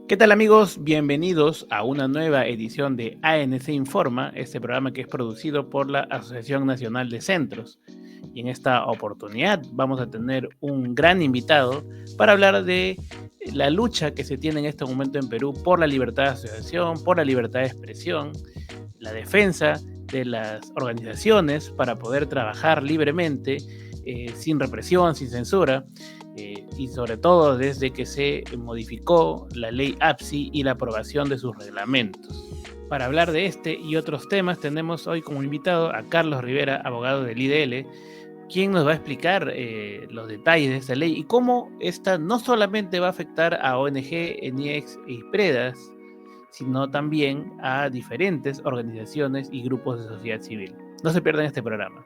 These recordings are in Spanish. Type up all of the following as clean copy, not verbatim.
¿Qué tal amigos? Bienvenidos a una nueva edición de ANC Informa, este programa que es producido por la Asociación Nacional de Centros. Y en esta oportunidad vamos a tener un gran invitado para hablar de la lucha que se tiene en este momento en Perú por la libertad de asociación, por la libertad de expresión, la defensa de las organizaciones para poder trabajar libremente, sin represión, sin censura. Y sobre todo desde que se modificó la ley APSI y la aprobación de sus reglamentos. Para hablar de este y otros temas tenemos hoy como invitado a Carlos Rivera, abogado del IDL, quien nos va a explicar los detalles de esta ley y cómo esta no solamente va a afectar a ONG, ENIEX y PREDAS, sino también a diferentes organizaciones y grupos de sociedad civil. No se pierdan este programa.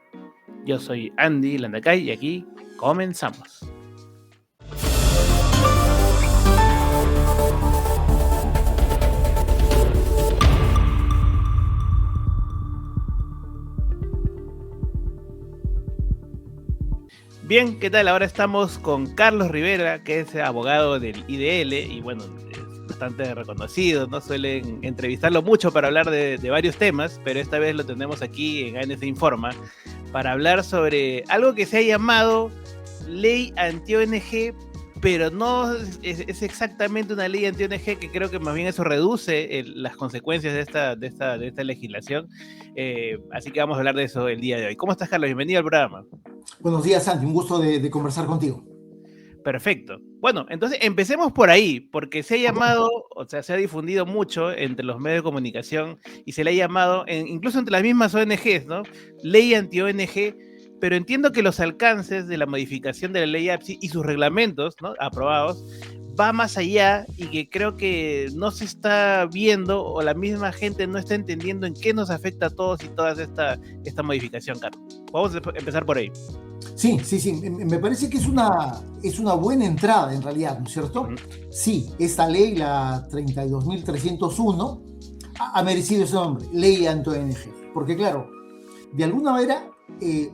Yo soy Andy Landacay y aquí comenzamos. Bien, ¿qué tal? Ahora estamos con Carlos Rivera, que es abogado del IDL y bueno, es bastante reconocido, ¿no? Suelen entrevistarlo mucho para hablar de varios temas, pero esta vez lo tenemos aquí en ANC Informa para hablar sobre algo que se ha llamado Ley Anti-ONG, pero no es exactamente una ley anti-ONG, que creo que más bien eso reduce las consecuencias de esta legislación. Así que vamos a hablar de eso el día de hoy. ¿Cómo estás, Carlos? Bienvenido al programa. Buenos días, Santi. Un gusto de conversar contigo. Perfecto. Bueno, entonces empecemos por ahí, porque se ha llamado, o sea, se ha difundido mucho entre los medios de comunicación y se le ha llamado, incluso entre las mismas ONGs, ¿no? Ley anti-ONG, pero entiendo que los alcances de la modificación de la ley APSI y sus reglamentos, ¿no? Aprobados, va más allá y que creo que no se está viendo o la misma gente no está entendiendo en qué nos afecta a todos y todas esta modificación, Carlos. Vamos a empezar por ahí. Sí. Me parece que es una buena entrada en realidad, ¿no es cierto? Sí, esta ley, la 32.301, ha merecido ese nombre, Ley Anti-ONG. Porque claro, de alguna manera,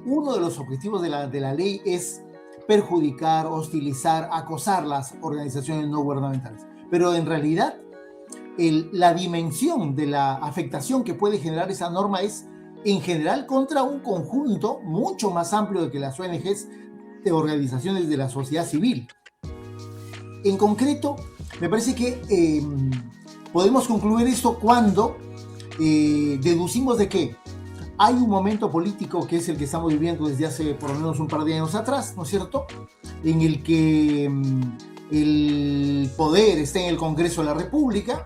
uno de los objetivos de la ley es perjudicar, hostilizar, acosar las organizaciones no gubernamentales. Pero en realidad, la dimensión de la afectación que puede generar esa norma es en general contra un conjunto mucho más amplio de que las ONGs, de organizaciones de la sociedad civil. En concreto, me parece que podemos concluir esto cuando deducimos de que hay un momento político que es el que estamos viviendo desde hace por lo menos un par de años atrás, ¿no es cierto?, en el que el poder está en el Congreso de la República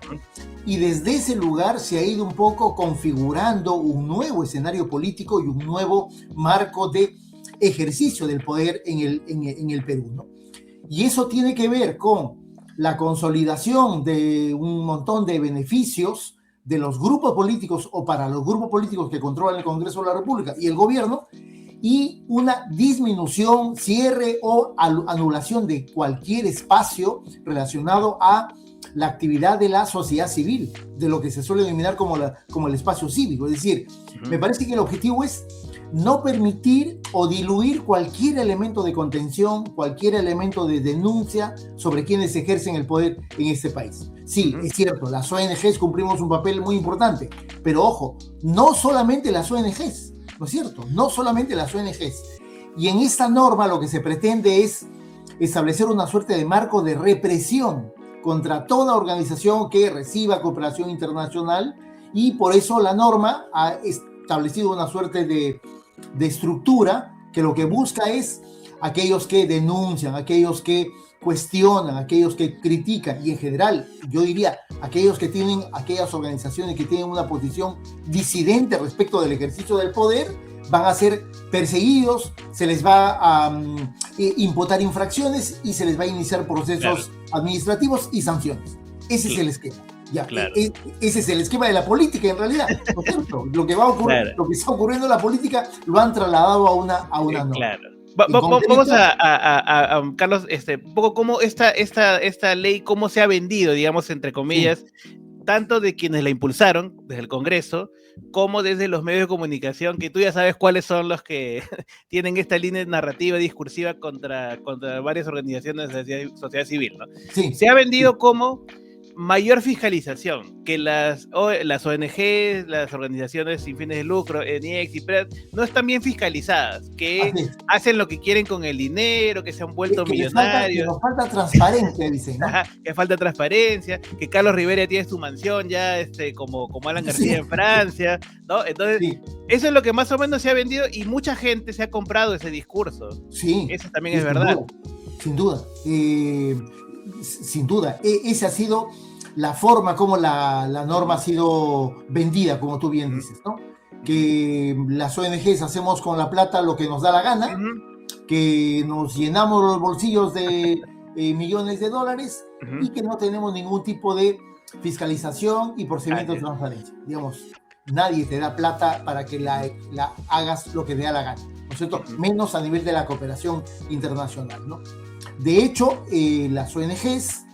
y desde ese lugar se ha ido un poco configurando un nuevo escenario político y un nuevo marco de ejercicio del poder en el Perú, ¿no? Y eso tiene que ver con la consolidación de un montón de beneficios de los grupos políticos o para los grupos políticos que controlan el Congreso de la República y el gobierno, y una disminución, cierre o anulación de cualquier espacio relacionado a la actividad de la sociedad civil, de lo que se suele denominar como el espacio cívico. Es decir, me parece que el objetivo es no permitir o diluir cualquier elemento de contención, cualquier elemento de denuncia sobre quienes ejercen el poder en este país. Sí, es cierto, las ONGs cumplimos un papel muy importante, pero ojo, no solamente las ONGs, ¿no es cierto? No solamente las ONGs. Y en esta norma lo que se pretende es establecer una suerte de marco de represión contra toda organización que reciba cooperación internacional, y por eso la norma ha establecido una suerte de estructura que lo que busca es aquellos que denuncian, aquellos que cuestionan, aquellos que critican, y en general yo diría aquellas organizaciones que tienen una posición disidente respecto del ejercicio del poder van a ser perseguidos, se les va a imputar infracciones y se les va a iniciar procesos administrativos y sanciones. Ese es el esquema. Ya, ese es el esquema de la política en realidad, ¿no es cierto? Lo que va a ocurrir, lo que está ocurriendo en la política lo han trasladado a una norma. Claro. Vamos a Carlos, un poco cómo esta ley, cómo se ha vendido, digamos, entre comillas, tanto de quienes la impulsaron, desde el Congreso, como desde los medios de comunicación, que tú ya sabes cuáles son los que tienen esta línea narrativa discursiva contra varias organizaciones de sociedad civil, ¿no? Sí. Se ha vendido como mayor fiscalización, que las ONGs, las organizaciones sin fines de lucro, NIEX y PRED, no están bien fiscalizadas, que hacen lo que quieren con el dinero, que se han vuelto millonarios. Que nos falta transparencia, dicen, ¿no? Ajá, que falta transparencia, que Carlos Rivera tiene su mansión ya como Alan García en Francia, ¿no? Entonces, eso es lo que más o menos se ha vendido y mucha gente se ha comprado ese discurso. Sí. Eso también es verdad. Sin duda. Sin duda. Esa ha sido la forma como la norma ha sido vendida, como tú bien dices, ¿no? Que las ONGs hacemos con la plata lo que nos da la gana, que nos llenamos los bolsillos de millones de dólares y que no tenemos ningún tipo de fiscalización y procedimientos de transparencia. Digamos, nadie te da plata para que la hagas lo que te da la gana, ¿no es cierto? Menos a nivel de la cooperación internacional, ¿no? De hecho, las ONGs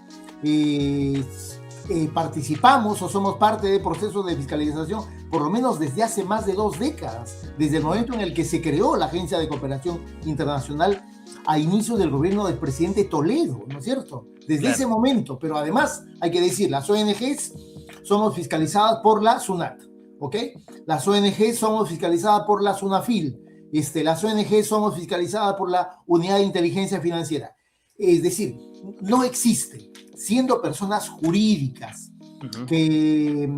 participamos o somos parte del proceso de fiscalización por lo menos desde hace más de 2 décadas, desde el momento en el que se creó la Agencia de Cooperación Internacional a inicios del gobierno del presidente Toledo, ¿no es cierto? Desde ese momento, pero además hay que decir, las ONGs somos fiscalizadas por la SUNAT, ¿ok? Las ONGs somos fiscalizadas por la SUNAFIL, las ONGs somos fiscalizadas por la Unidad de Inteligencia Financiera. Es decir, no existe, siendo personas jurídicas que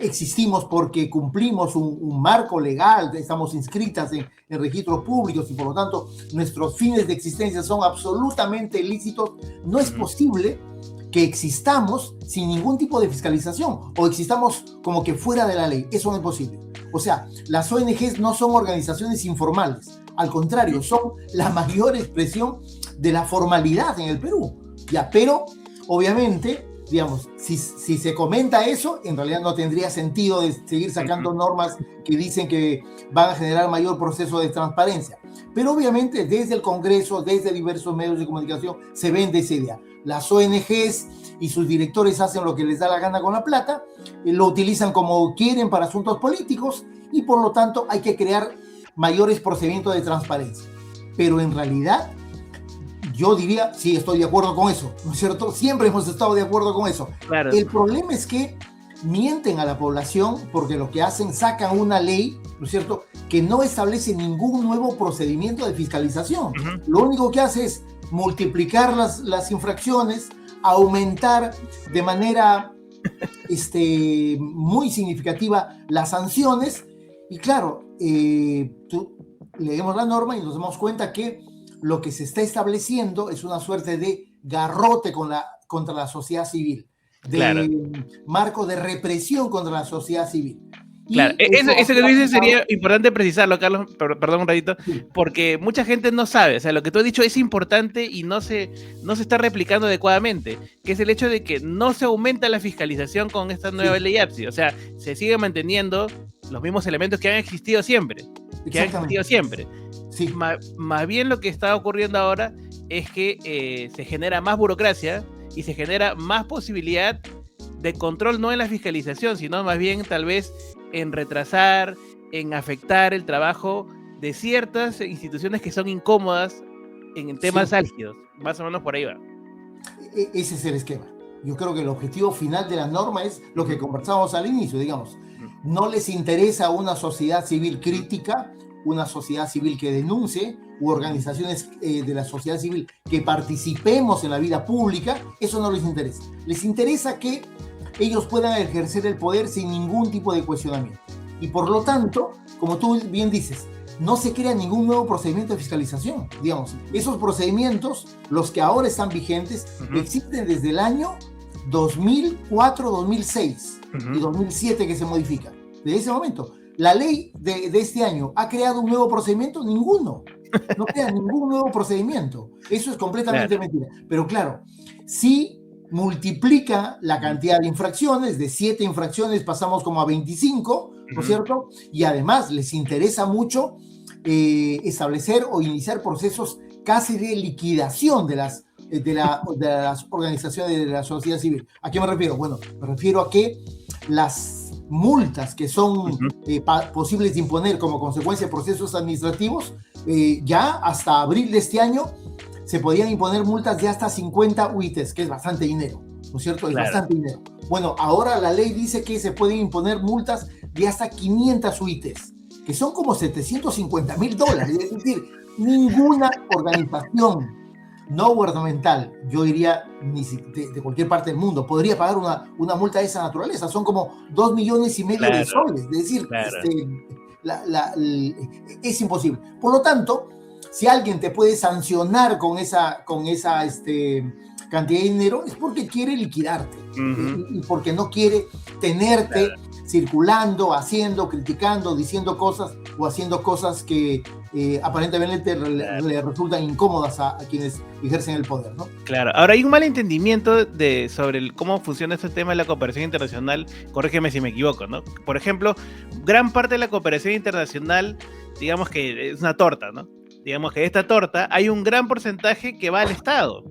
existimos porque cumplimos un marco legal, estamos inscritas en registros públicos y por lo tanto nuestros fines de existencia son absolutamente lícitos, no es posible que existamos sin ningún tipo de fiscalización o existamos como que fuera de la ley. Eso no es posible. O sea, las ONGs no son organizaciones informales, al contrario, son la mayor expresión de la formalidad en el Perú. Ya, pero obviamente, digamos, si se comenta eso, en realidad no tendría sentido de seguir sacando normas que dicen que van a generar mayor proceso de transparencia. Pero obviamente desde el Congreso, desde diversos medios de comunicación, se vende esa idea. Las ONGs y sus directores hacen lo que les da la gana con la plata, lo utilizan como quieren para asuntos políticos y por lo tanto hay que crear mayores procedimientos de transparencia. Pero en realidad, yo diría, sí, estoy de acuerdo con eso, ¿no es cierto? Siempre hemos estado de acuerdo con eso. Claro. El problema es que mienten a la población porque lo que hacen, sacan una ley, ¿no es cierto?, que no establece ningún nuevo procedimiento de fiscalización. Lo único que hace es multiplicar las infracciones, aumentar de manera muy significativa las sanciones y claro, leemos la norma y nos damos cuenta que lo que se está estableciendo es una suerte de garrote contra la sociedad civil, de marco de represión contra la sociedad civil. Claro, eso que tú dices sería importante precisarlo, Carlos, perdón un ratito, porque mucha gente no sabe, o sea, lo que tú has dicho es importante y no se está replicando adecuadamente, que es el hecho de que no se aumenta la fiscalización con esta nueva ley APSI, o sea, se siguen manteniendo los mismos elementos que han existido siempre, Sí. Más bien lo que está ocurriendo ahora es que se genera más burocracia y se genera más posibilidad de control, no en la fiscalización, sino más bien tal vez en retrasar, en afectar el trabajo de ciertas instituciones que son incómodas en temas álgidos. Más o menos por ahí va. Ese es el esquema. Yo creo que el objetivo final de la norma es lo que conversábamos al inicio, digamos. No les interesa una sociedad civil crítica, una sociedad civil que denuncie, u organizaciones de la sociedad civil que participemos en la vida pública, eso no les interesa. Les interesa que ellos puedan ejercer el poder sin ningún tipo de cuestionamiento. Y por lo tanto, como tú bien dices, no se crea ningún nuevo procedimiento de fiscalización. Digamos, esos procedimientos, los que ahora están vigentes, existen desde el año 2004, 2006 y 2007 que se modifica. Desde ese momento, la ley de este año ¿ha creado un nuevo procedimiento? Ninguno. No crea ningún nuevo procedimiento. Eso es completamente mentira. Pero claro, sí multiplica la cantidad de infracciones, de 7 infracciones pasamos como a 25, ¿no es cierto? Y además les interesa mucho establecer o iniciar procesos casi de liquidación de las organizaciones de la sociedad civil. ¿A qué me refiero? Bueno, me refiero a que las multas que son posibles de imponer como consecuencia de procesos administrativos, ya hasta abril de este año se podían imponer multas de hasta 50 UITs, que es bastante dinero. ¿no es cierto? Es Claro. bastante dinero. Bueno, ahora la ley dice que se pueden imponer multas de hasta 500 UITs, que son como $750,000. Es decir, ninguna organización no gubernamental, yo diría de cualquier parte del mundo, podría pagar una multa de esa naturaleza. Son como 2,5 millones de soles. Es decir, es imposible. Por lo tanto, si alguien te puede sancionar con esa cantidad de dinero, es porque quiere liquidarte y porque no quiere tenerte circulando, haciendo, criticando, diciendo cosas o haciendo cosas que aparentemente le resultan incómodas a quienes ejercen el poder, ¿no? Claro. Ahora hay un malentendimiento sobre cómo funciona este tema de la cooperación internacional. Corrígeme si me equivoco, ¿no? Por ejemplo, gran parte de la cooperación internacional, digamos que es una torta, ¿no? Digamos que de esta torta hay un gran porcentaje que va al Estado,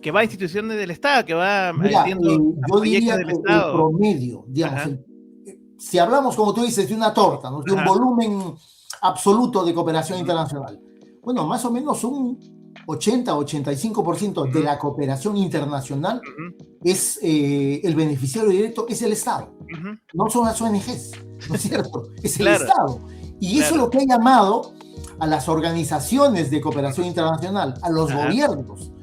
que va a instituciones del Estado, que va yo diría que el promedio, digamos, si hablamos, como tú dices, de una torta, ¿no? De un volumen absoluto de cooperación internacional, bueno, más o menos un 80-85% de la cooperación internacional es el beneficiario directo, es el Estado, no son las ONGs, ¿no es cierto? Es el Estado. Y eso es lo que ha llamado a las organizaciones de cooperación internacional, a los gobiernos,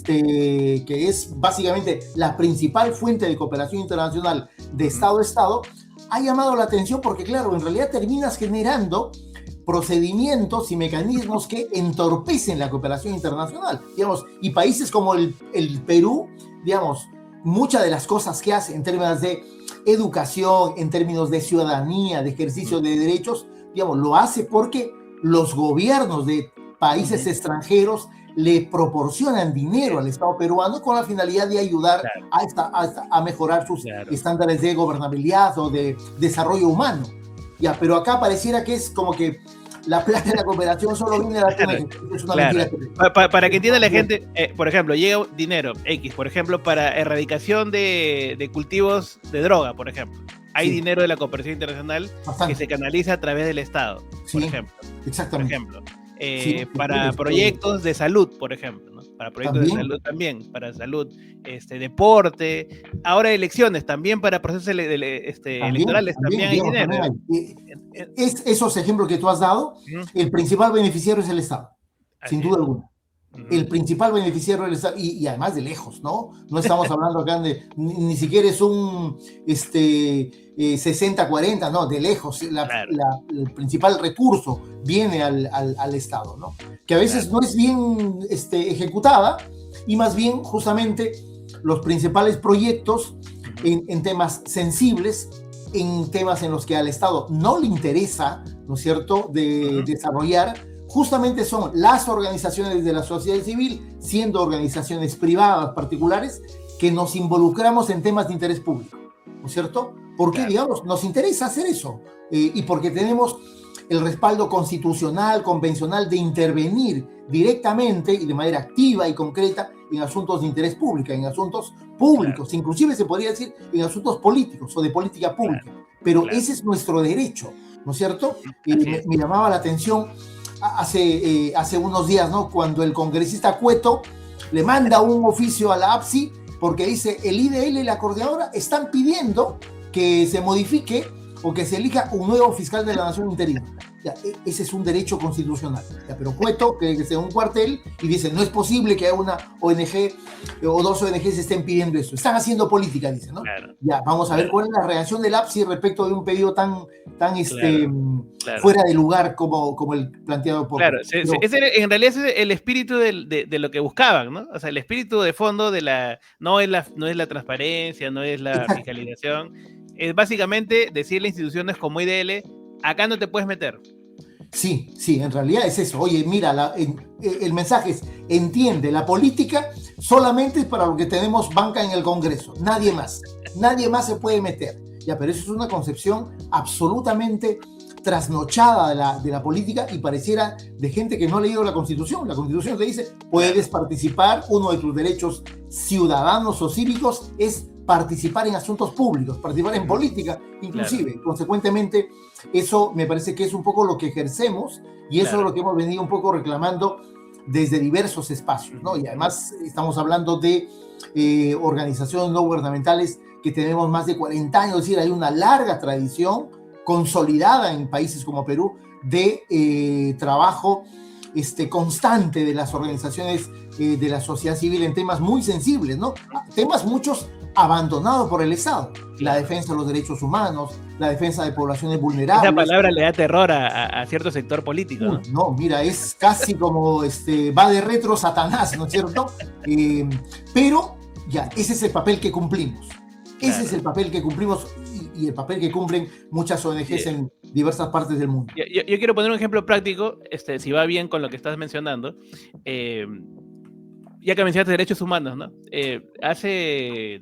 que es básicamente la principal fuente de cooperación internacional de Estado a Estado, ha llamado la atención porque, claro, en realidad terminas generando procedimientos y mecanismos que entorpecen la cooperación internacional, digamos, y países como el Perú, digamos, muchas de las cosas que hace en términos de educación, en términos de ciudadanía, de ejercicio de derechos, digamos, lo hace porque los gobiernos de países extranjeros le proporcionan dinero al Estado peruano con la finalidad de ayudar a mejorar sus estándares de gobernabilidad o de desarrollo humano. Ya, pero acá pareciera que es como que la plata de la cooperación solo viene de la es una mentira. Para que entienda la gente, por ejemplo, llega dinero X, por ejemplo, para erradicación de cultivos de droga, por ejemplo. Hay dinero de la cooperación internacional que se canaliza a través del Estado, por ejemplo. Exactamente. Por ejemplo. Para proyectos de salud, por ejemplo, ¿no? Para proyectos de salud también, para salud, deporte, ahora elecciones, también para procesos electorales también hay dinero. Esos ejemplos que tú has dado, el principal beneficiario es el Estado, sin duda alguna. El principal beneficiario del Estado, y además de lejos, ¿no? No estamos hablando acá ni siquiera es un 60-40, no, de lejos. El principal recurso viene al Estado, ¿no? Que a veces no es bien ejecutada, y más bien justamente los principales proyectos en temas sensibles, en temas en los que al Estado no le interesa, ¿no es cierto?, de desarrollar, justamente son las organizaciones de la sociedad civil, siendo organizaciones privadas, particulares, que nos involucramos en temas de interés público, ¿no es cierto? Porque, digamos, nos interesa hacer eso, y porque tenemos el respaldo constitucional, convencional de intervenir directamente y de manera activa y concreta en asuntos de interés público, en asuntos públicos, inclusive se podría decir en asuntos políticos o de política pública, pero ese es nuestro derecho, ¿no es cierto? Me llamaba la atención hace unos días, ¿no?, cuando el congresista Cueto le manda un oficio a la APSI porque dice el IDL y la coordinadora están pidiendo que se modifique o que se elija un nuevo fiscal de la Nación interino. Ya, ese es un derecho constitucional. Ya, pero Cueto, que es un cuartel, y dice, no es posible que una ONG o dos ONGs estén pidiendo eso. Están haciendo política, dice, ¿no? Ya, vamos a ver cuál es la reacción del APSI respecto de un pedido tan fuera de lugar como el planteado por... En realidad ese es el espíritu de lo que buscaban, ¿no? O sea, el espíritu de fondo no es la transparencia, no es la fiscalización, es básicamente decirle a instituciones como IDL, acá no te puedes meter. Sí, en realidad es eso. Oye, mira, el mensaje es, entiende, la política solamente es para lo que tenemos banca en el Congreso, nadie más se puede meter. Ya, pero eso es una concepción absolutamente trasnochada de la política y pareciera de gente que no ha leído la Constitución. La Constitución te dice, puedes participar, uno de tus derechos ciudadanos o cívicos es participar en asuntos públicos, participar en política, inclusive. Consecuentemente, eso me parece que es un poco lo que ejercemos y eso es lo que hemos venido un poco reclamando desde diversos espacios, ¿no? Y además estamos hablando de organizaciones no gubernamentales que tenemos más de 40 años, es decir, hay una larga tradición consolidada en países como Perú de trabajo constante de las organizaciones de la sociedad civil en temas muy sensibles, ¿no? Temas muchos abandonados por el Estado. La defensa de los derechos humanos, la defensa de poblaciones vulnerables. Esa palabra le da terror a cierto sector político, ¿no? No, mira, es casi como va de retro Satanás, ¿no es cierto? Pero ya, ese es el papel que cumplimos. Ese es el papel que cumplimos y el papel que cumplen muchas ONGs en diversas partes del mundo. Yo quiero poner un ejemplo práctico, si va bien con lo que estás mencionando. Ya que mencionaste derechos humanos, ¿no? Hace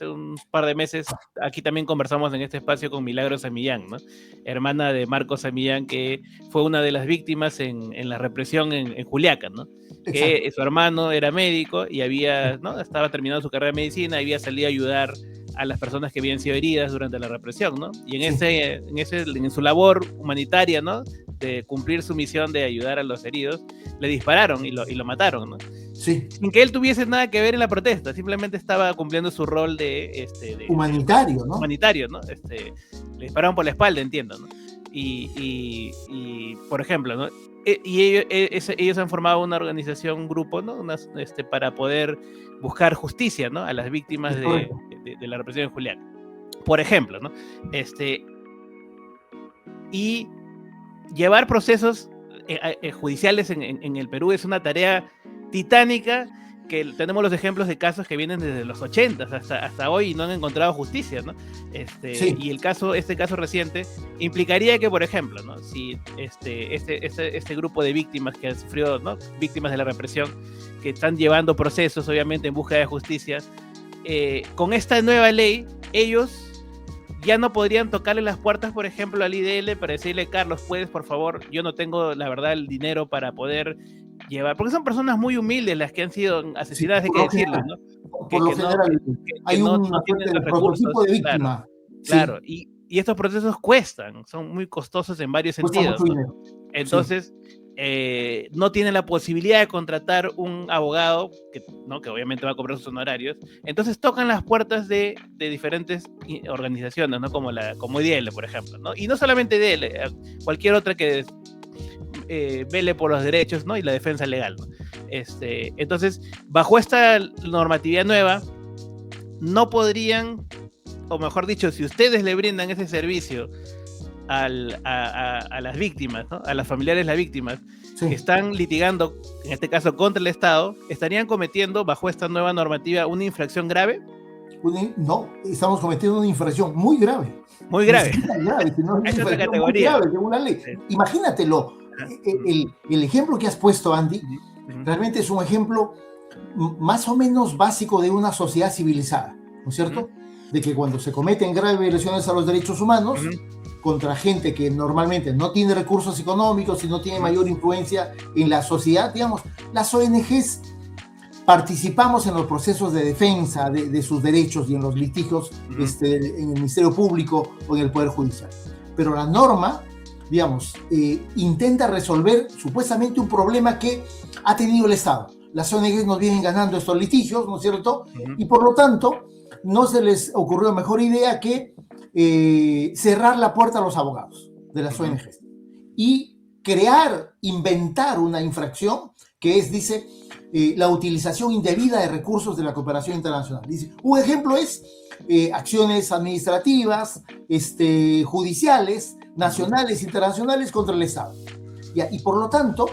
un par de meses, aquí también conversamos en este espacio con Milagros Samillán, ¿no? Hermana de Marcos Samillán, que fue una de las víctimas en la represión en Juliaca, ¿no? Que su hermano era médico y estaba terminando su carrera de medicina y había salido a ayudar a las personas que habían sido heridas durante la represión, ¿no? Y en su labor humanitaria, ¿no? De cumplir su misión de ayudar a los heridos, le dispararon y lo mataron, ¿no? Sí. Sin que él tuviese nada que ver en la protesta, simplemente estaba cumpliendo su rol de humanitario, ¿no? Humanitario, ¿no? Le dispararon por la espalda, entiendo, ¿no? Y por ejemplo, ¿no? Ellos han formado una organización, un grupo, ¿no? Para poder buscar justicia, ¿no? A las víctimas de la represión en Juliaca. Por ejemplo, ¿no? Y llevar procesos judiciales en el Perú es una tarea titánica, que tenemos los ejemplos de casos que vienen desde los 80 hasta hoy y no han encontrado justicia, ¿no? Y este caso reciente implicaría que, por ejemplo, ¿no? Si este grupo de víctimas que han sufrido, ¿no? Víctimas de la represión, que están llevando procesos, obviamente, en búsqueda de justicia, con esta nueva ley, ellos ya no podrían tocarle las puertas, por ejemplo, al IDL para decirle: Carlos, puedes, por favor, yo no tengo, la verdad, el dinero para poder llevar, porque son personas muy humildes las que han sido asesinadas, hay que decirlo, ¿no? Por lo general, hay un prototipo de víctima. Claro, y estos procesos cuestan, son muy costosos en varios sentidos, ¿no? Entonces, no tienen la posibilidad de contratar un abogado que obviamente va a cobrar sus honorarios. Entonces tocan las puertas de diferentes organizaciones, ¿no? Como IDL, por ejemplo, ¿no? Y no solamente IDL, cualquier otra que vele por los derechos, ¿no? Y la defensa legal, ¿no? Entonces, bajo esta normatividad nueva, no podrían, o mejor dicho, si ustedes le brindan ese servicio a las víctimas, ¿no? A las familiares de las víctimas, que están litigando, en este caso contra el Estado, ¿estarían cometiendo bajo esta nueva normativa una infracción grave? No, estamos cometiendo una infracción muy grave. Muy grave. Es otra categoría. Muy grave, según la ley. Imagínatelo. El ejemplo que has puesto, Andy, realmente es un ejemplo más o menos básico de una sociedad civilizada, ¿no es cierto? De que cuando se cometen graves violaciones a los derechos humanos contra gente que normalmente no tiene recursos económicos y no tiene mayor influencia en la sociedad, digamos, las ONGs participamos en los procesos de defensa de sus derechos y en los litigios en el Ministerio Público o en el Poder Judicial. Pero la norma, digamos, intenta resolver supuestamente un problema que ha tenido el Estado. Las ONGs nos vienen ganando estos litigios, ¿no es cierto? Y por lo tanto, no se les ocurrió mejor idea que cerrar la puerta a los abogados de las ONGs y inventar una infracción que es, dice, la utilización indebida de recursos de la cooperación internacional. Dice, un ejemplo es acciones administrativas, judiciales, nacionales, internacionales contra el Estado. Y por lo tanto,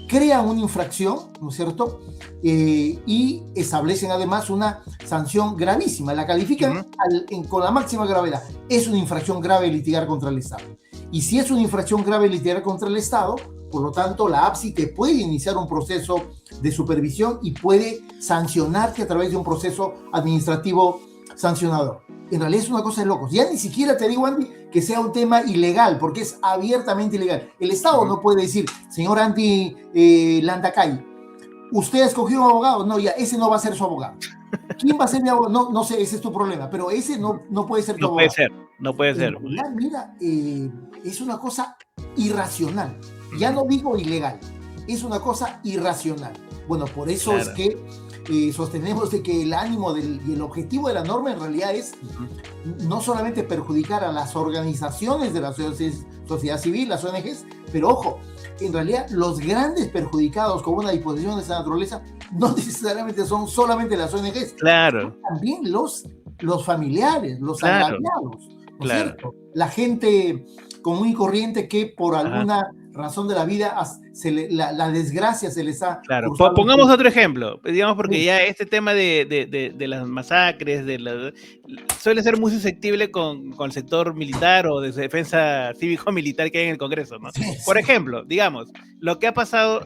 crean una infracción, ¿no es cierto? Y establecen además una sanción gravísima. La califican con la máxima gravedad. Es una infracción grave litigar contra el Estado. Y si es una infracción grave litigar contra el Estado, por lo tanto, la APSI puede iniciar un proceso de supervisión y puede sancionarte a través de un proceso administrativo sancionador. En realidad es una cosa de locos. Ya ni siquiera te digo, Andy, que sea un tema ilegal, porque es abiertamente ilegal. El Estado no puede decir: señor Andy Landacay, ¿usted ha escogido un abogado? No, ya, ese no va a ser su abogado. ¿Quién va a ser mi abogado? No sé, ese es tu problema, pero ese no puede ser tu abogado. No puede ser. Mira, es una cosa irracional. Ya no digo ilegal, es una cosa irracional. Bueno, por eso es que sostenemos de que el ánimo y el objetivo de la norma en realidad es no solamente perjudicar a las organizaciones de la sociedad civil, las ONGs, pero ojo, en realidad los grandes perjudicados con una disposición de esa naturaleza no necesariamente son solamente las ONGs, claro, también los familiares, los agraviados, ¿no es cierto? La gente común y corriente que por alguna razón de la vida la desgracia se les ha... Claro, pongamos otro ejemplo, digamos, porque ya este tema de las masacres, suele ser muy susceptible con el sector militar o de defensa cívico-militar que hay en el Congreso, ¿no? Por ejemplo, digamos, lo que pasó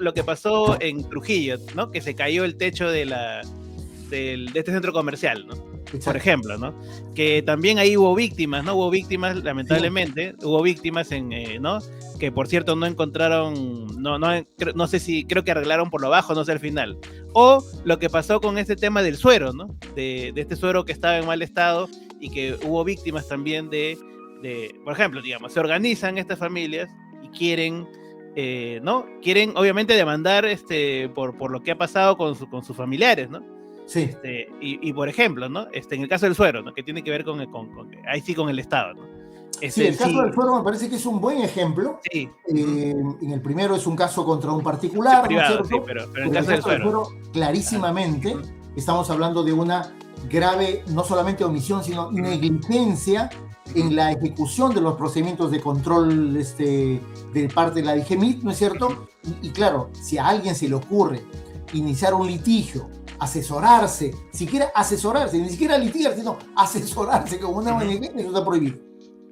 en Trujillo, ¿no? Que se cayó el techo de este centro comercial, ¿no? Exacto. Por ejemplo, ¿no? Que también ahí hubo víctimas, ¿no? Hubo víctimas, lamentablemente, hubo víctimas ¿no? Que por cierto no encontraron, no sé si, creo que arreglaron por lo bajo, no sé al final. O lo que pasó con este tema del suero, ¿no? De este suero que estaba en mal estado y que hubo víctimas también por ejemplo, digamos, se organizan estas familias y quieren, ¿no? Quieren obviamente demandar por lo que ha pasado con sus familiares, ¿no? Sí. Y por ejemplo, ¿no? En el caso del suero, ¿no? Que tiene que ver con ahí sí con el Estado, ¿no? Sí, el caso del suero me parece que es un buen ejemplo. Sí. En el primero es un caso contra un particular, sí, privado, ¿no es cierto? Sí, pero en el caso del suero, clarísimamente, estamos hablando de una grave, no solamente omisión, sino negligencia en la ejecución de los procedimientos de control de parte de la DGMIT, ¿no es cierto? Y claro, si a alguien se le ocurre iniciar un litigio, asesorarse, ni siquiera litigar, sino asesorarse con una ONG, eso está prohibido.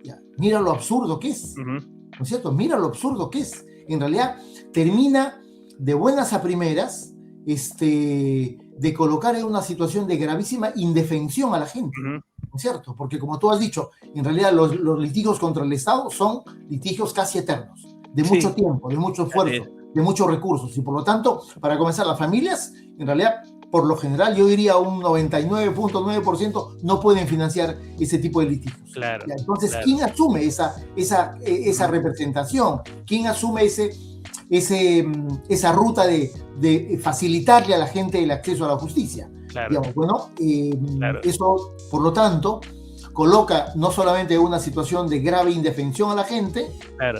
Ya, mira lo absurdo que es, ¿no es cierto? Mira lo absurdo que es. En realidad termina de buenas a primeras de colocar en una situación de gravísima indefensión a la gente, ¿no es cierto? Porque como tú has dicho, en realidad los litigios contra el Estado son litigios casi eternos, de mucho tiempo, de mucho esfuerzo, de muchos recursos, y por lo tanto, para comenzar, las familias, en realidad, por lo general, yo diría un 99.9% no pueden financiar ese tipo de litigios. Claro, entonces, ¿quién asume esa representación? ¿Quién asume esa ruta de facilitarle a la gente el acceso a la justicia? Claro. Digamos, bueno, eso, por lo tanto, coloca no solamente una situación de grave indefensión a la gente,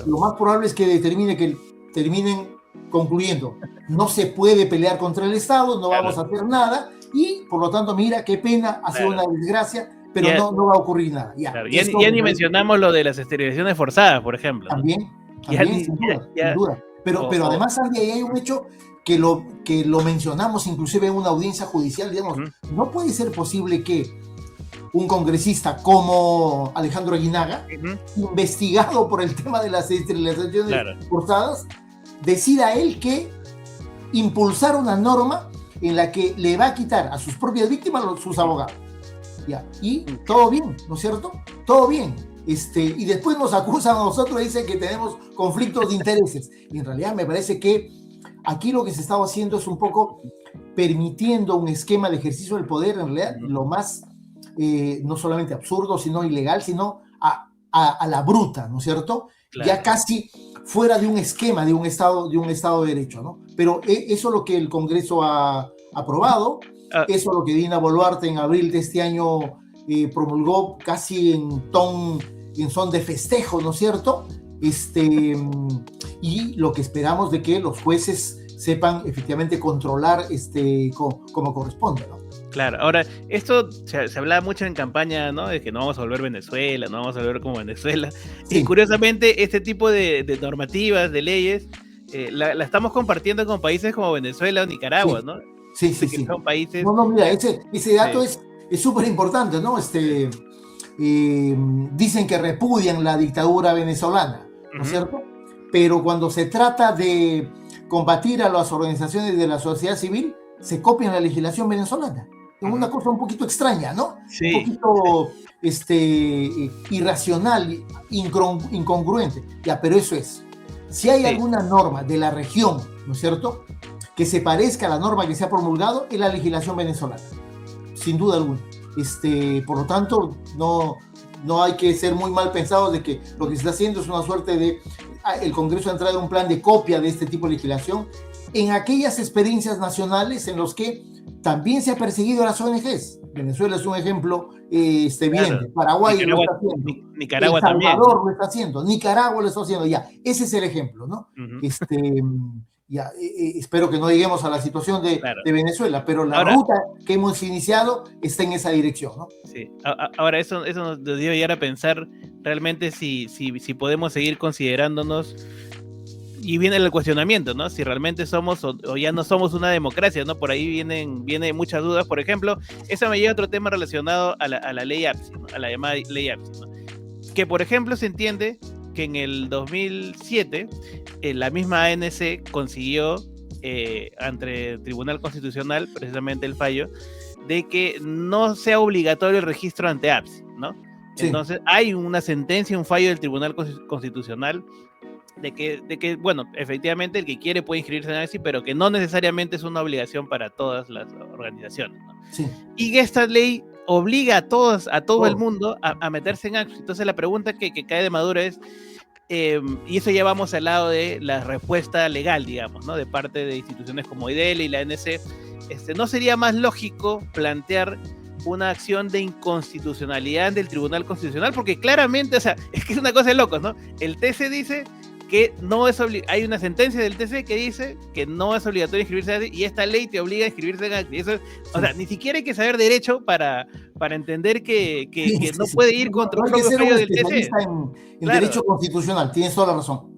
lo más probable es que terminen concluyendo, no se puede pelear contra el Estado, no vamos a hacer nada, y por lo tanto, mira, qué pena, ha sido una desgracia, pero no va a ocurrir nada. Ya ni mencionamos lo de las esterilizaciones forzadas, por ejemplo. También sin duda. Pero además, Andy, ahí hay un hecho que lo mencionamos inclusive en una audiencia judicial, digamos, no puede ser posible que un congresista como Alejandro Aguinaga, investigado por el tema de las esterilizaciones forzadas, decida él que impulsar una norma en la que le va a quitar a sus propias víctimas sus abogados. Ya. Y todo bien, ¿no es cierto? Todo bien. Y después nos acusan a nosotros y dicen que tenemos conflictos de intereses. Y en realidad me parece que aquí lo que se estaba haciendo es un poco permitiendo un esquema de ejercicio del poder, en realidad, lo más, no solamente absurdo, sino ilegal, sino a la bruta, ¿no es cierto? Ya casi fuera de un esquema de un Estado de Derecho, ¿no? Pero eso es lo que el Congreso ha aprobado, eso es lo que Dina Boluarte en abril de este año promulgó casi en son de festejo, ¿no es cierto? Y lo que esperamos de que los jueces sepan efectivamente controlar como corresponde, ¿no? Claro, ahora, esto se hablaba mucho en campaña, ¿no? De que no vamos a volver Venezuela, no vamos a volver como Venezuela. Sí. Y curiosamente, este tipo de normativas, de leyes, la estamos compartiendo con países como Venezuela o Nicaragua, ¿no? Sí. Son países... No, mira, ese dato es súper importante, ¿no? Dicen que repudian la dictadura venezolana, ¿no es cierto? Pero cuando se trata de combatir a las organizaciones de la sociedad civil, se copian la legislación venezolana. Es una cosa un poquito extraña, ¿no? Sí. Un poquito irracional, incongruente. Ya, pero eso es. Si hay alguna norma de la región, ¿no es cierto?, que se parezca a la norma que se ha promulgado, es la legislación venezolana. Sin duda alguna. Por lo tanto, no hay que ser muy mal pensados de que lo que se está haciendo es una suerte de... El Congreso ha entrado en un plan de copia de este tipo de legislación en aquellas experiencias nacionales en los que también se ha perseguido a las ONGs. Venezuela es un ejemplo evidente. Paraguay Nicaragua, lo está haciendo. Nicaragua El Salvador también, ¿no? lo está haciendo. Nicaragua lo está haciendo. Ya, ese es el ejemplo, ¿no? Ya, espero que no lleguemos a la situación de Venezuela, pero la ruta que hemos iniciado está en esa dirección, ¿no? Sí. Ahora, eso nos debe llevar a pensar realmente si podemos seguir considerándonos, y viene el cuestionamiento, ¿no? Si realmente somos o ya no somos una democracia, ¿no? Por ahí vienen muchas dudas. Por ejemplo, eso me lleva a otro tema relacionado a la ley APSI, ¿no? A la llamada ley APSI, ¿no? Que, por ejemplo, se entiende que en el 2007 la misma ANC consiguió ante el Tribunal Constitucional precisamente el fallo de que no sea obligatorio el registro ante APSI, ¿no? Sí. Entonces hay una sentencia, un fallo del Tribunal Constitucional de que, bueno, efectivamente el que quiere puede inscribirse en APSI, pero que no necesariamente es una obligación para todas las organizaciones, ¿no? Sí. Y que esta ley obliga a todo el mundo a meterse en APSI. Entonces la pregunta que cae de Maduro es, y eso ya vamos al lado de la respuesta legal, digamos, ¿no? De parte de instituciones como IDEL y la ANC, ¿no sería más lógico plantear una acción de inconstitucionalidad del Tribunal Constitucional? Porque claramente, o sea, es que es una cosa de locos, ¿no? El TC dice que no es hay una sentencia del TC que dice que no es obligatorio inscribirse en APSI, y esta ley te obliga a inscribirse en APSI. Eso es, o sea, ni siquiera hay que saber derecho para entender que no puede ir contra un propio fallo del TC. En derecho constitucional, tienes toda la razón.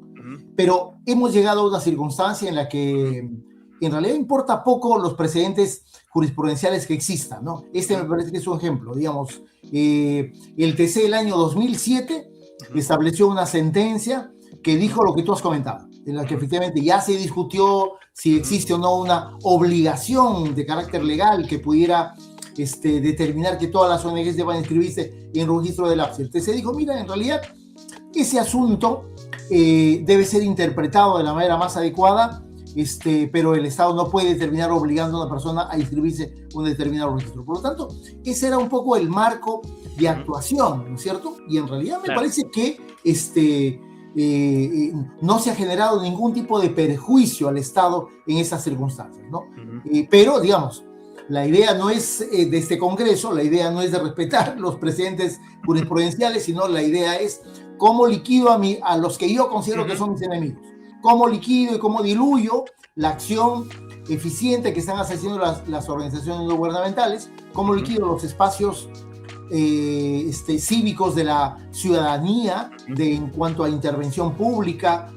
Pero hemos llegado a una circunstancia en la que en realidad importa poco los precedentes jurisprudenciales que existan, ¿no? Me parece que es un ejemplo, digamos. El TC el año 2007 estableció una sentencia que dijo lo que tú has comentado, en la que efectivamente ya se discutió si existe o no una obligación de carácter legal que pudiera determinar que todas las ONGs deban inscribirse en el registro del APSI. El TC dijo, mira, en realidad ese asunto debe ser interpretado de la manera más adecuada, pero el Estado no puede terminar obligando a una persona a inscribirse en un determinado registro. Por lo tanto, ese era un poco el marco de actuación, ¿no es cierto? Y en realidad me parece que no se ha generado ningún tipo de perjuicio al Estado en esas circunstancias, ¿no? Pero, digamos, la idea no es de este Congreso, la idea no es de respetar los precedentes jurisprudenciales, sino la idea es cómo liquido a los que yo considero que son mis enemigos, cómo liquido y cómo diluyo la acción eficiente que están haciendo las organizaciones no gubernamentales, cómo liquido los espacios cívicos de la ciudadanía en cuanto a intervención pública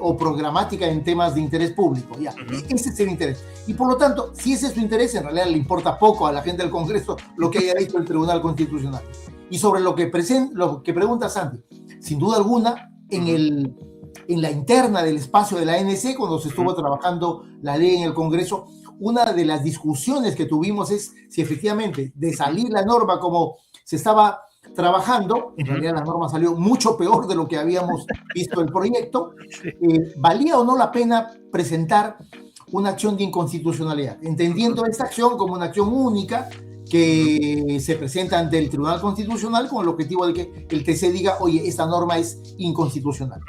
o programática en temas de interés público. Ya, ese es el interés. Y por lo tanto, si ese es su interés, en realidad le importa poco a la gente del Congreso lo que haya dicho el Tribunal Constitucional. Y sobre lo que pregunta Santi, sin duda alguna, en la interna del espacio de la ANC, cuando se estuvo trabajando la ley en el Congreso, una de las discusiones que tuvimos es si efectivamente de salir la norma como se estaba trabajando, en realidad la norma salió mucho peor de lo que habíamos visto el proyecto, valía o no la pena presentar una acción de inconstitucionalidad, entendiendo esta acción como una acción única que se presenta ante el Tribunal Constitucional con el objetivo de que el TC diga, oye, esta norma es inconstitucional.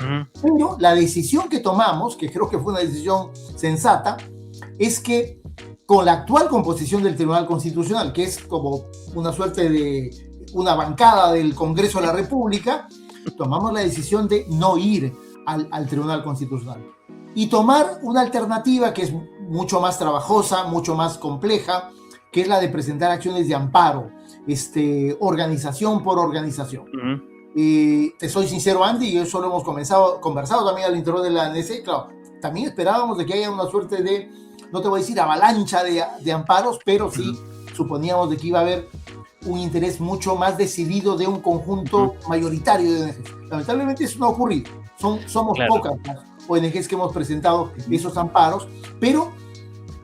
Pero la decisión que tomamos, que creo que fue una decisión sensata, es que con la actual composición del Tribunal Constitucional, que es como una suerte de una bancada del Congreso de la República, tomamos la decisión de no ir al Tribunal Constitucional y tomar una alternativa que es mucho más trabajosa, mucho más compleja, que es la de presentar acciones de amparo, organización por organización. Te soy sincero, Andy, y eso lo hemos conversado también al interior de la ANC. Claro, también esperábamos de que haya una suerte de, no te voy a decir avalancha de amparos, pero sí suponíamos de que iba a haber un interés mucho más decidido de un conjunto mayoritario de ONGs. Lamentablemente eso no ha ocurrido. Somos pocas las ONGs que hemos presentado esos amparos, pero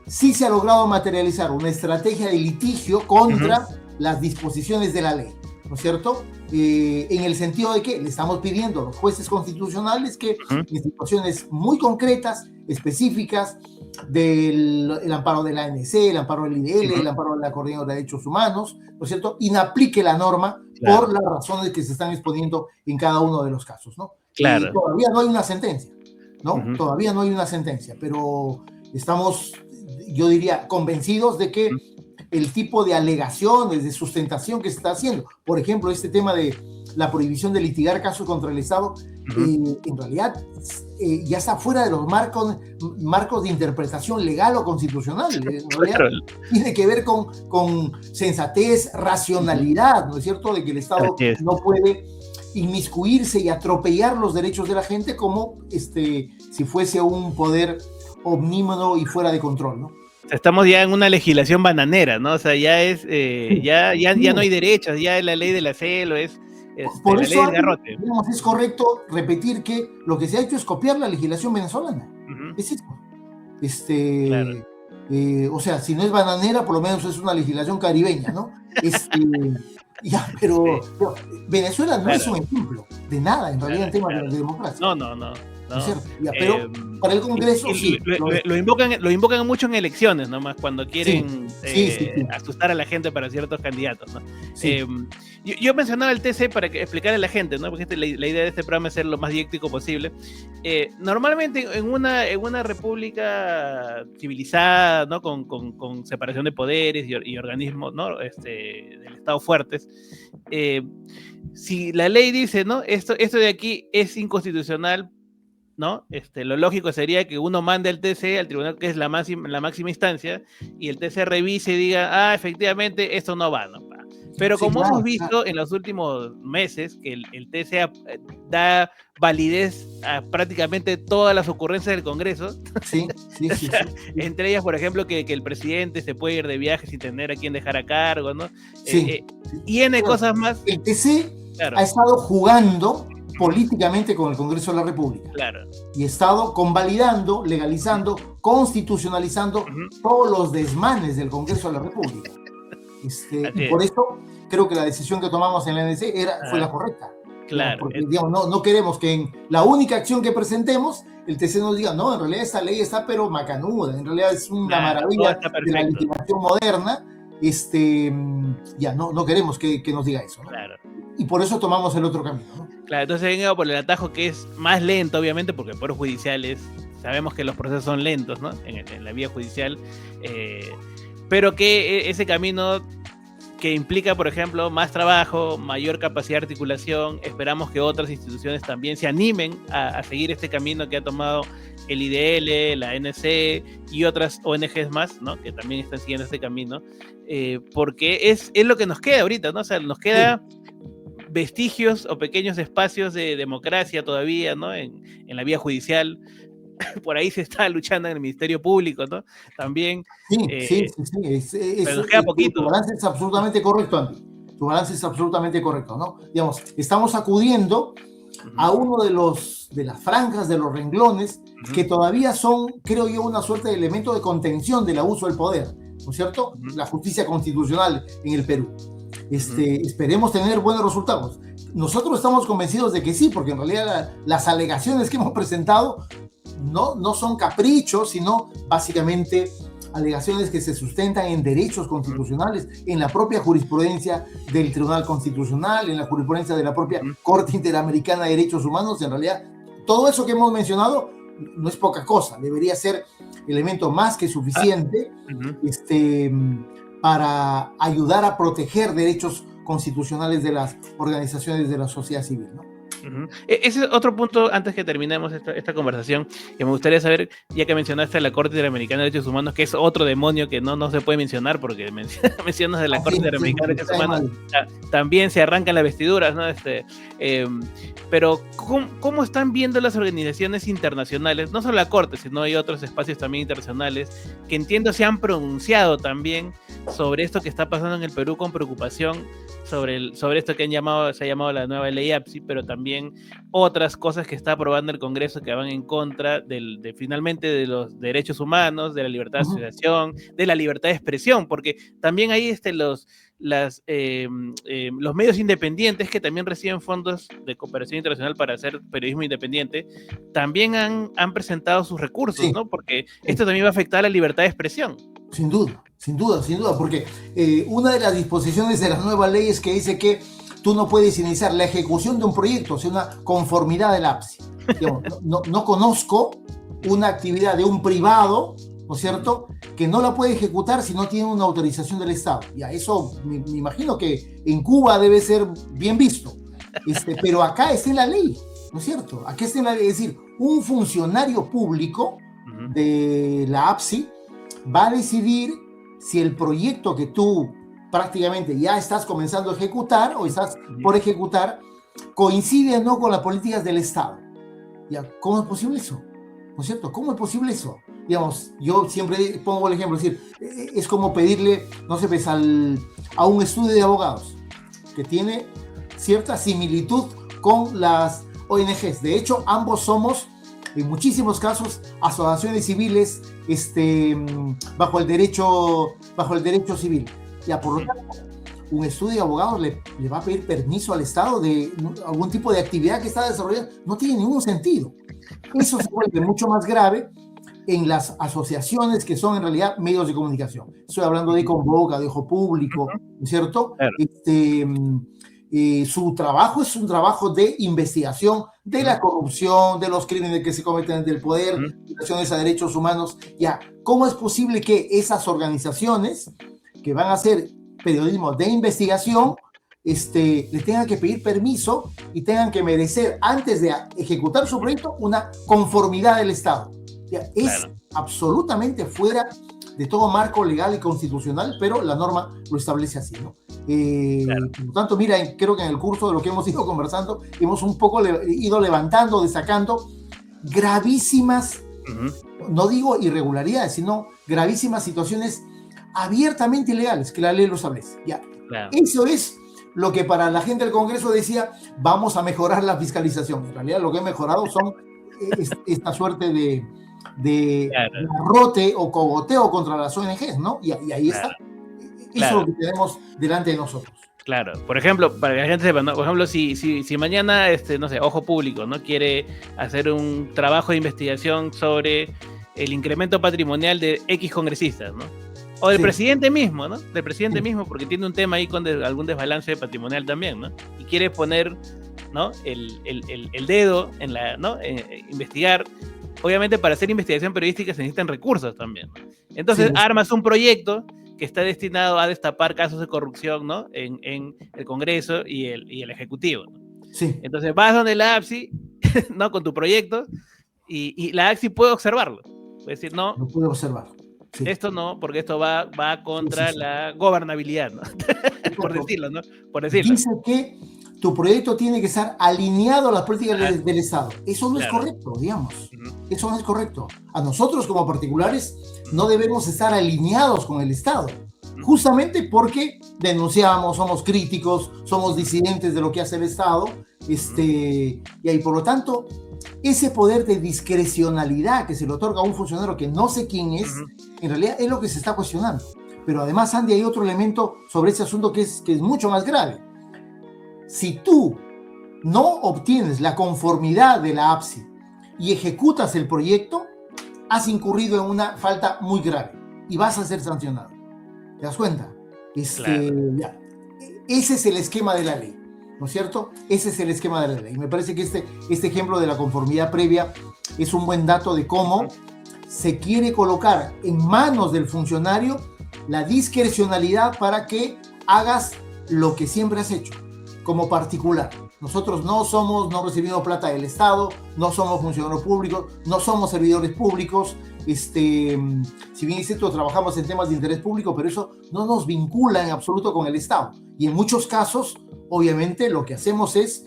sí se ha logrado materializar una estrategia de litigio contra las disposiciones de la ley, ¿no es cierto? En el sentido de que le estamos pidiendo a los jueces constitucionales que en situaciones muy concretas, específicas, del amparo de la ANC, el amparo del IDL, el amparo de la Coordinadora de Derechos Humanos, ¿no es cierto? Inaplique la norma por las razones que se están exponiendo en cada uno de los casos, ¿no? Claro. Y todavía no hay una sentencia, ¿no? Todavía no hay una sentencia, pero estamos yo diría, convencidos de que el tipo de alegaciones, de sustentación que se está haciendo, por ejemplo, este tema de la prohibición de litigar casos contra el Estado, en realidad ya está fuera de los marcos de interpretación legal o constitucional. En realidad tiene que ver con sensatez, racionalidad, ¿no es cierto?, de que el Estado no puede inmiscuirse y atropellar los derechos de la gente como si fuese un poder omnímodo y fuera de control, ¿no? Estamos ya en una legislación bananera, ¿no? O sea, ya es, ya no hay derechos, ya es la ley de la selva, es por la eso, ley del garrote. Digamos, es correcto repetir que lo que se ha hecho es copiar la legislación venezolana. Es eso. Claro. O sea, si no es bananera, por lo menos es una legislación caribeña, ¿no? Pero Venezuela no es un ejemplo de nada, en realidad, en temas de democracia. No. ¿No es cierto? Pero para el Congreso sí. Lo invocan mucho en elecciones, nomás, cuando quieren asustar a la gente para ciertos candidatos, ¿no? Sí. Yo mencionaba el TC para explicarle a la gente, ¿no? Porque la idea de este programa es ser lo más didáctico posible. Normalmente en una república civilizada, ¿no? Con separación de poderes y organismos, ¿no? Del Estado fuertes, si la ley dice, ¿no? Esto de aquí es inconstitucional, ¿no? Lo lógico sería que uno mande al TC, al tribunal que es la máxima instancia, y el TC revise y diga, efectivamente, esto no va, ¿no? Pero como hemos visto en los últimos meses, que el TC da validez a prácticamente todas las ocurrencias del Congreso. Sí. Entre ellas, por ejemplo, que el presidente se puede ir de viaje sin tener a quien dejar a cargo, ¿no? Y N cosas más. El TC ha estado jugando políticamente con el Congreso de la República. Claro. Y ha estado convalidando, legalizando, constitucionalizando todos los desmanes del Congreso de la República. Y por eso creo que la decisión que tomamos en la ANC fue la correcta. Claro. Porque digamos, no queremos que en la única acción que presentemos el TC nos diga, no, en realidad esta ley está pero macanuda, en realidad es una maravilla de la legislación moderna. No queremos que nos diga eso, ¿no? Claro. Y por eso tomamos el otro camino, ¿no? Claro, entonces vengo por el atajo que es más lento, obviamente, porque por judiciales sabemos que los procesos son lentos, ¿no? En la vía judicial, pero que ese camino que implica, por ejemplo, más trabajo, mayor capacidad de articulación, esperamos que otras instituciones también se animen a seguir este camino que ha tomado el IDL, la ANC y otras ONGs más, ¿no? Que también están siguiendo este camino, porque es lo que nos queda ahorita, ¿no? O sea, nos queda vestigios o pequeños espacios de democracia todavía, ¿no? En la vía judicial. Por ahí se está luchando en el Ministerio Público, ¿no? También. Sí. Pero nos queda poquito. Tu balance es absolutamente correcto, Andy. Tu balance es absolutamente correcto, ¿no? Digamos, estamos acudiendo a uno de las franjas, de los renglones, que todavía son, creo yo, una suerte de elemento de contención del abuso del poder, ¿no es cierto? La justicia constitucional en el Perú. Esperemos tener buenos resultados. Nosotros estamos convencidos de que sí, porque en realidad las alegaciones que hemos presentado no son caprichos, sino básicamente alegaciones que se sustentan en derechos constitucionales, en la propia jurisprudencia del Tribunal Constitucional, en la jurisprudencia de la propia Corte Interamericana de Derechos Humanos. En realidad, todo eso que hemos mencionado no es poca cosa, debería ser elemento más que suficiente para ayudar a proteger derechos constitucionales de las organizaciones de la sociedad civil, ¿no? Ese es otro punto, antes que terminemos esta conversación, que me gustaría saber, ya que mencionaste a la Corte Interamericana de Derechos Humanos, que es otro demonio que no se puede mencionar, porque mencionas de la Corte Interamericana de Derechos Humanos, también se arrancan las vestiduras, ¿no? Pero ¿cómo están viendo las organizaciones internacionales, no solo la Corte, sino hay otros espacios también internacionales, que entiendo se han pronunciado también sobre esto que está pasando en el Perú con preocupación, sobre esto que se ha llamado la nueva ley APSI, pero también otras cosas que está aprobando el Congreso que van en contra finalmente de los derechos humanos, de la libertad de asociación, de la libertad de expresión, porque también hay los medios independientes que también reciben fondos de cooperación internacional para hacer periodismo independiente, también han presentado sus recursos, ¿no? Porque esto también va a afectar a la libertad de expresión. Sin duda, porque una de las disposiciones de la nueva ley es que dice que tú no puedes iniciar la ejecución de un proyecto sin una conformidad del APSI. No conozco una actividad de un privado ¿no es cierto?, que no la puede ejecutar si no tiene una autorización del Estado. Ya, eso me imagino que en Cuba debe ser bien visto, pero acá está en la ley, ¿no es cierto? Acá está en la ley, es decir, un funcionario público de la APSI va a decidir si el proyecto que tú prácticamente ya estás comenzando a ejecutar o estás por ejecutar coincide o no con las políticas del Estado. ¿Ya? ¿Cómo es posible eso? ¿No es cierto? ¿Cómo es posible eso? Digamos, yo siempre pongo el ejemplo, es decir, es como pedirle, no sé, pues, a un estudio de abogados que tiene cierta similitud con las ONGs. De hecho, ambos somos, en muchísimos casos, asociaciones civiles bajo el derecho civil. Ya, por lo tanto, un estudio de abogados le va a pedir permiso al Estado de algún tipo de actividad que está desarrollando. No tiene ningún sentido. Eso se vuelve mucho más grave en las asociaciones que son en realidad medios de comunicación. Estoy hablando de Convoca, de Ojo Público, ¿no es cierto? Claro. Su trabajo es un trabajo de investigación de la corrupción, de los crímenes que se cometen desde el poder, violaciones a derechos humanos. Ya, ¿cómo es posible que esas organizaciones que van a hacer periodismo de investigación le tengan que pedir permiso y tengan que merecer, antes de ejecutar su proyecto, una conformidad del Estado? Ya, es absolutamente fuera de todo marco legal y constitucional, pero la norma lo establece así, ¿no? Por lo tanto, mira, creo que en el curso de lo que hemos ido conversando, hemos un poco ido levantando, destacando gravísimas, no digo irregularidades, sino gravísimas situaciones abiertamente ilegales que la ley lo establece. Ya. Eso es lo que para la gente del Congreso decía, vamos a mejorar la fiscalización. En realidad lo que he mejorado son esta suerte de garrote o cogoteo contra las ONGs, ¿no? Y ahí está. Eso es lo que tenemos delante de nosotros. Claro. Por ejemplo, para que la gente sepa, ¿no? Por ejemplo, si mañana, no sé, Ojo Público, ¿no?, quiere hacer un trabajo de investigación sobre el incremento patrimonial de X congresistas, ¿no? O del presidente mismo, ¿no? Del presidente mismo, porque tiene un tema ahí con algún desbalance patrimonial también, ¿no? Y quiere poner, ¿no?, el dedo en ¿no?, investigar. Obviamente, para hacer investigación periodística se necesitan recursos también, ¿no? Entonces, armas un proyecto que está destinado a destapar casos de corrupción, ¿no?, en el Congreso y el Ejecutivo, ¿no? Sí. Entonces, vas donde la APSI, ¿no?, con tu proyecto, y la APSI puede observarlo. Puede decir, no puede observar. Sí. Esto no, porque esto va contra la gobernabilidad, ¿no? Por decirlo, ¿no? Por decirlo. Dice que tu proyecto tiene que estar alineado a las políticas del Estado. Eso no es correcto, digamos. Eso no es correcto. A nosotros como particulares no debemos estar alineados con el Estado. Justamente porque denunciamos, somos críticos, somos disidentes de lo que hace el Estado. Y ahí, por lo tanto, ese poder de discrecionalidad que se le otorga a un funcionario que no sé quién es, en realidad es lo que se está cuestionando. Pero además, Andy, hay otro elemento sobre ese asunto que es mucho más grave. Si tú no obtienes la conformidad de la APSI y ejecutas el proyecto, has incurrido en una falta muy grave y vas a ser sancionado. ¿Te das cuenta? Ya. Ese es el esquema de la ley, ¿no es cierto? Ese es el esquema de la ley. Me parece que este ejemplo de la conformidad previa es un buen dato de cómo se quiere colocar en manos del funcionario la discrecionalidad para que hagas lo que siempre has hecho como particular. Nosotros no recibimos plata del Estado, no somos funcionarios públicos, no somos servidores públicos. Si bien es cierto, trabajamos en temas de interés público, pero eso no nos vincula en absoluto con el Estado. Y en muchos casos, obviamente, lo que hacemos es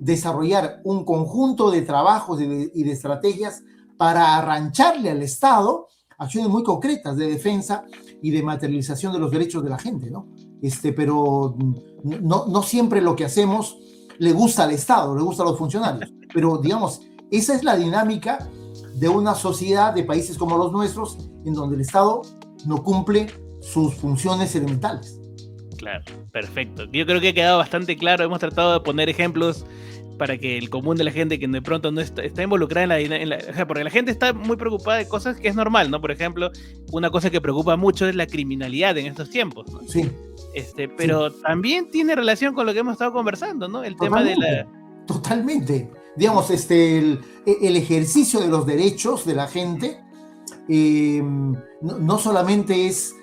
desarrollar un conjunto de trabajos y de estrategias para arrancharle al Estado acciones muy concretas de defensa y de materialización de los derechos de la gente, ¿no? Pero no siempre lo que hacemos le gusta al Estado, le gusta a los funcionarios. Pero, digamos, esa es la dinámica de una sociedad de países como los nuestros, en donde el Estado no cumple sus funciones elementales. Claro, perfecto. Yo creo que ha quedado bastante claro. Hemos tratado de poner ejemplos para que el común de la gente que de pronto no está involucrada o sea, porque la gente está muy preocupada de cosas que es normal, ¿no? Por ejemplo, una cosa que preocupa mucho es la criminalidad en estos tiempos, ¿no? Sí. Pero también tiene relación con lo que hemos estado conversando, ¿no? El tema de la... Totalmente. Digamos, el ejercicio de los derechos de la gente no solamente es,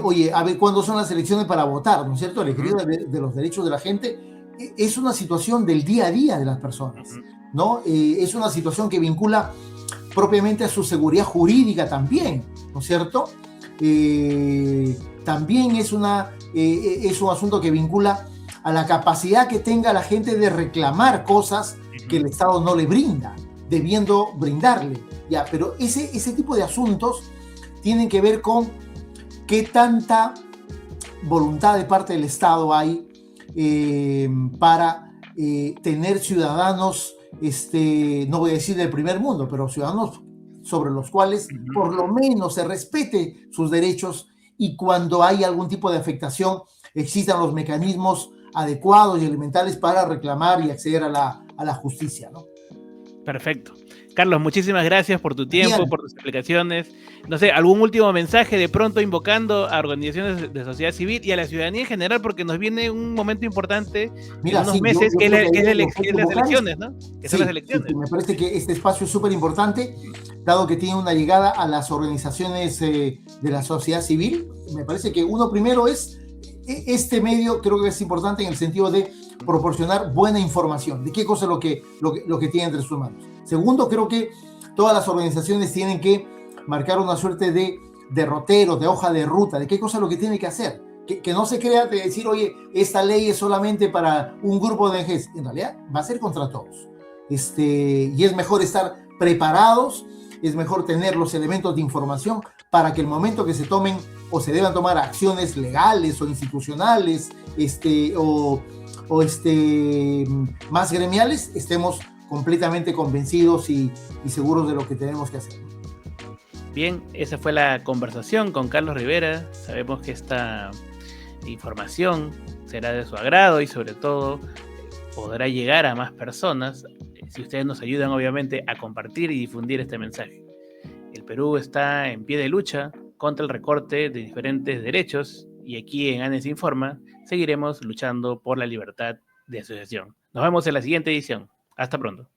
oye, a ver cuándo son las elecciones para votar, ¿no es cierto? El ejercicio de los derechos de la gente es una situación del día a día de las personas, ¿no? Es una situación que vincula propiamente a su seguridad jurídica también, ¿no es cierto? También es un asunto que vincula a la capacidad que tenga la gente de reclamar cosas que el Estado no le brinda, debiendo brindarle. Ya, pero ese tipo de asuntos tienen que ver con qué tanta voluntad de parte del Estado hay para tener ciudadanos, no voy a decir del primer mundo, pero ciudadanos sobre los cuales por lo menos se respete sus derechos, y cuando hay algún tipo de afectación existan los mecanismos adecuados y elementales para reclamar y acceder a la justicia, ¿no? Perfecto. Carlos, muchísimas gracias por tu tiempo, por tus explicaciones. No sé, algún último mensaje de pronto invocando a organizaciones de sociedad civil y a la ciudadanía en general, porque nos viene un momento importante, mira, en unos meses, que es las elecciones, ¿no? Son las elecciones. Sí, me parece que este espacio es súper importante, dado que tiene una llegada a las organizaciones de la sociedad civil. Me parece que uno primero es este medio, creo que es importante en el sentido de proporcionar buena información de qué cosa es lo que tiene entre sus manos. Segundo, creo que todas las organizaciones tienen que marcar una suerte de derrotero, de hoja de ruta, de qué cosa es lo que tiene que hacer. Que no se crea de decir, oye, esta ley es solamente para un grupo de ONGs. En realidad va a ser contra todos. Y es mejor estar preparados, es mejor tener los elementos de información para que el momento que se tomen o se deban tomar acciones legales o institucionales más gremiales, estemos completamente convencidos y seguros de lo que tenemos que hacer. Bien, esa fue la conversación con Carlos Rivera. Sabemos que esta información será de su agrado y sobre todo podrá llegar a más personas si ustedes nos ayudan obviamente a compartir y difundir este mensaje. El Perú está en pie de lucha contra el recorte de diferentes derechos y aquí en ANES Informa seguiremos luchando por la libertad de asociación. Nos vemos en la siguiente edición. Hasta pronto.